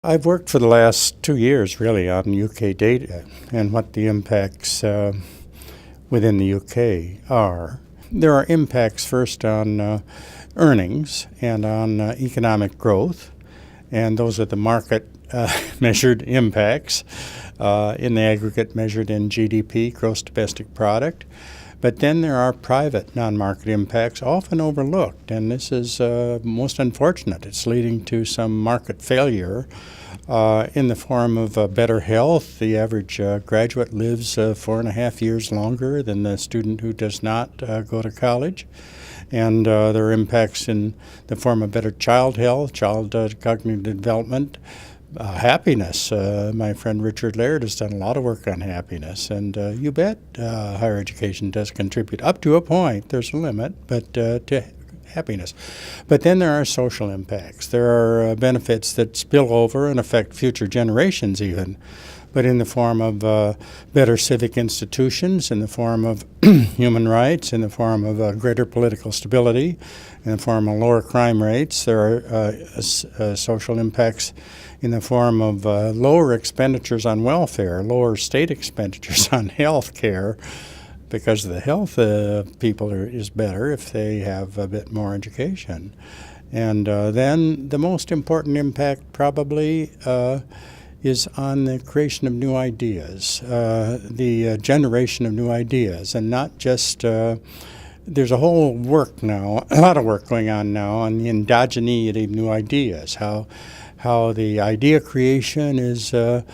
I've worked for the last 2 years really on UK data and what the impacts within the UK are. There are impacts first on earnings and on economic growth, and those are the market measured impacts in the aggregate measured in GDP, gross domestic product. But then there are private non-market impacts, often overlooked, and this is most unfortunate. It's leading to some market failure in the form of better health. The average graduate lives 4.5 years longer than the student who does not go to college. And there are impacts in the form of better child health, child cognitive development, happiness. My friend Richard Laird has done a lot of work on happiness, and you bet higher education does contribute up to a point. There's a limit, but to happiness. But then there are social impacts. There are benefits that spill over and affect future generations even, but in the form of better civic institutions, in the form of human rights, in the form of greater political stability, in the form of lower crime rates. There are social impacts in the form of lower expenditures on welfare, lower state expenditures on health care, because the health people is better if they have a bit more education. And then the most important impact probably is on the creation of new ideas, the generation of new ideas, and not just there's a whole work now, a lot of work going on now on the endogeneity of new ideas, how the idea creation is a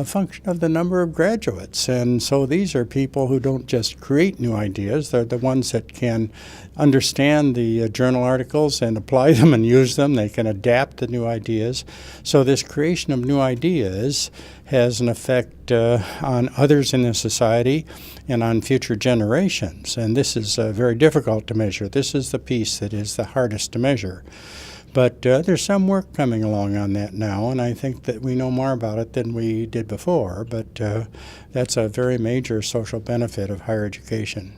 function of the number of graduates. And so these are people who don't just create new ideas, they're the ones that can understand the journal articles and apply them and use them. They can adapt the new ideas. So this creation of new ideas has an effect on others in the society and on future generations. And this is very difficult to measure. This is the piece that is the hardest to measure. But there's some work coming along on that now, and I think that we know more about it than we did before. But that's a very major social benefit of higher education.